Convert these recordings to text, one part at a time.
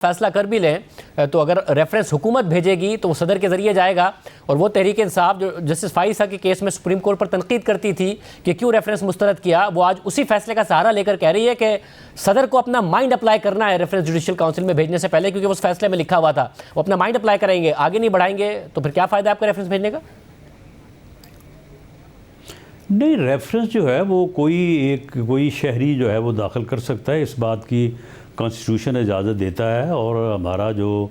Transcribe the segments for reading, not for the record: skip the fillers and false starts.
फैसला कर भी लें तो अगर रेफरेंस हुकूमत भेजेगी तो वो सदर के ज़रिए जाएगा। और वो तहरीक इंसाफ जो जस्टिस फाइसा के केस में सुप्रीम कोर्ट पर तनकीद करती थी कि क्यों रेफरेंस मुस्तरद किया, वो आज उसी फैसले का सहारा लेकर कह रही है कि सदर को अपना माइंड अप्लाई करना है रेफरेंस जुडिशल काउंसिल में भेजने से पहले, क्योंकि उस फैसले में लिखा हुआ था वो अपना माइंड अप्लाई करेंगे, आगे नहीं बढ़ाएंगे तो फिर क्या फ़ायदा आपका रेफरेंस भेजने का। नहीं, रेफरेंस जो है वो कोई शहरी जो है वो दाखिल कर सकता है, इस बात की कॉन्स्टिट्यूशन इजाज़त देता है। और हमारा जो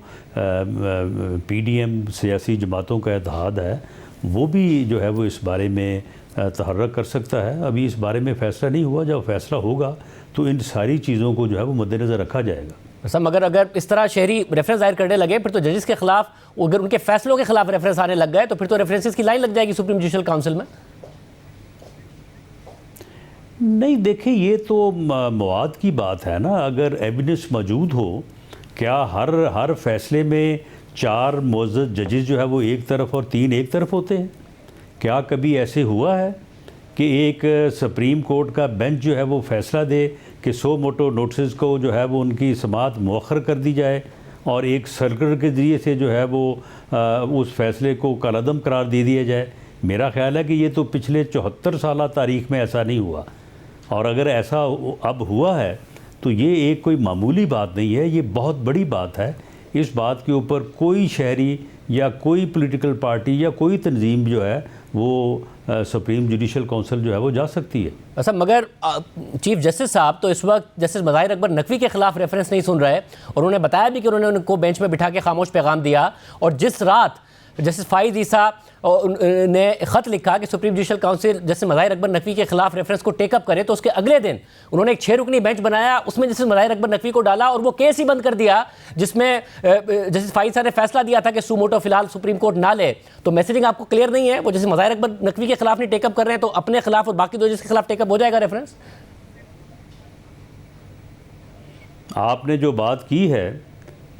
पीडीएम सियासी जमातों का इत्तेहाद है वो भी जो है वो इस बारे में तहर्रक कर सकता है। अभी इस बारे में फ़ैसला नहीं हुआ, जब फैसला होगा तो इन सारी चीज़ों को जो है वो मद्देनज़र रखा जाएगा। सब मगर अगर इस तरह शहरी रेफरेंस दायर करने लगे फिर तो जजेस के खिलाफ, अगर उनके फैसलों के खिलाफ रेफरेंस आने लग गए तो फिर तो रेफरेंसेस की लाइन लग जाएगी सुप्रीम जुडिशल काउंसिल में। नहीं, देखिए ये तो मवाद की बात है ना, अगर एविडेंस मौजूद हो, क्या हर फैसले में 4 मोअज़्ज़ज़ जजेस जो है वो एक तरफ और 3 एक तरफ होते हैं? क्या कभी ऐसे हुआ है कि एक सुप्रीम कोर्ट का बेंच जो है वो फैसला दे कि सो मोटो नोटिस को जो है वो उनकी समाअत मौखर कर दी जाए और एक सर्कुलर के ज़रिए से जो है वो उस फैसले को कलअदम करार दे दिया जाए? मेरा ख्याल है कि ये तो पिछले 74 साल तारीख़ में ऐसा नहीं हुआ, और अगर ऐसा अब हुआ है तो ये एक कोई मामूली बात नहीं है, ये बहुत बड़ी बात है। इस बात के ऊपर कोई शहरी या कोई पॉलिटिकल पार्टी या कोई तंजीम जो है वो सुप्रीम जुडिशल काउंसिल जो है वो जा सकती है। अच्छा, मगर चीफ जस्टिस साहब तो इस वक्त जस्टिस मज़ाहिर अकबर नकवी के खिलाफ रेफरेंस नहीं सुन रहे, और उन्होंने बताया भी कि उन्होंने उनको बेंच में बिठा के खामोश पैगाम दिया। और जिस रात जस्टिस फाइज ईसा ने ख़त लिखा कि supreme judicial council justice Mazahir Akbar Naqvi के खिलाफ रेफरेंस को टेकअप करे, तो उसके अगले दिन उन्होंने एक 6 रुकनी बेंच बनाया, उसमें जस्टिस मज़ाहिर अकबर नकवी को डाला और वो केस ही बंद कर दिया जिसमें जस्टिस फाइज ईसा ने फैसला दिया था कि सुमोटो फिलहाल सुप्रीम कोर्ट ना ले। तो मैसेजिंग आपको क्लियर नहीं है? वो जस्टिस मज़ाहिर अकबर नकवी के खिलाफ नहीं टेकअप कर रहे हैं तो अपने खिलाफ और बाकी 2 जजेस के खिलाफ टेकअप हो जाएगा रेफरेंस? आपने जो बात की है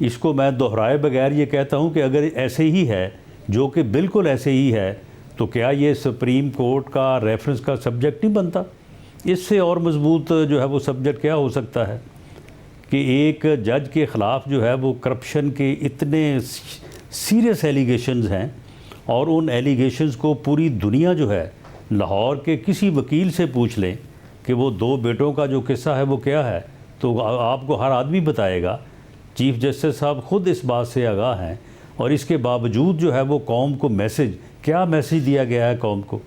इसको मैं दोहराए बगैर ये कहता हूँ कि अगर ऐसे ही है, जो कि बिल्कुल ऐसे ही है, तो क्या ये सुप्रीम कोर्ट का रेफरेंस का सब्जेक्ट नहीं बनता? इससे और मजबूत जो है वो सब्जेक्ट क्या हो सकता है कि एक जज के ख़िलाफ़ जो है वो करप्शन के इतने सीरियस एलिगेशंस हैं, और उन एलिगेशंस को पूरी दुनिया जो है, लाहौर के किसी वकील से पूछ लें कि वो 2 बेटों का जो किस्सा है वो क्या है, तो आपको हर आदमी बताएगा। चीफ जस्टिस साहब ख़ुद इस बात से आगाह हैं, और इसके बावजूद जो है वो कौम को क्या मैसेज दिया गया है कौम को?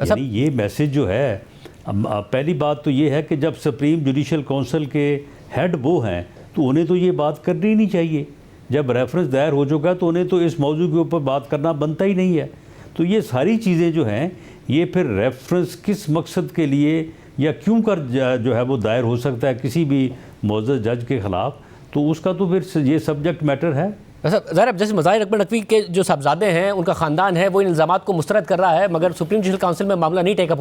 यानी ये मैसेज जो है, पहली बात तो ये है कि जब सुप्रीम जुडिशल काउंसिल के हेड वो हैं तो उन्हें तो ये बात करनी ही नहीं चाहिए। जब रेफरेंस दायर हो चुका तो उन्हें तो इस मौजू के ऊपर बात करना बनता ही नहीं है। तो ये सारी चीज़ें जो हैं, ये फिर रेफरेंस किस मकसद के लिए या क्यों कर जो है वो दायर हो सकता है किसी भी मुअज़्ज़ज़ जज के ख़िलाफ़, तो उसका तो फिर ये सब्जेक्ट मैटर है। ज़रा जैसे मज़ाहिर अकबर नकवी के जो साहबजादे हैं, उनका ख़ानदान है, वो इन इल्ज़ामात को मुस्तरद कर रहा है, मगर सुप्रीम जुडिशल काउंसिल में मामला नहीं टेकअप हो रहा है।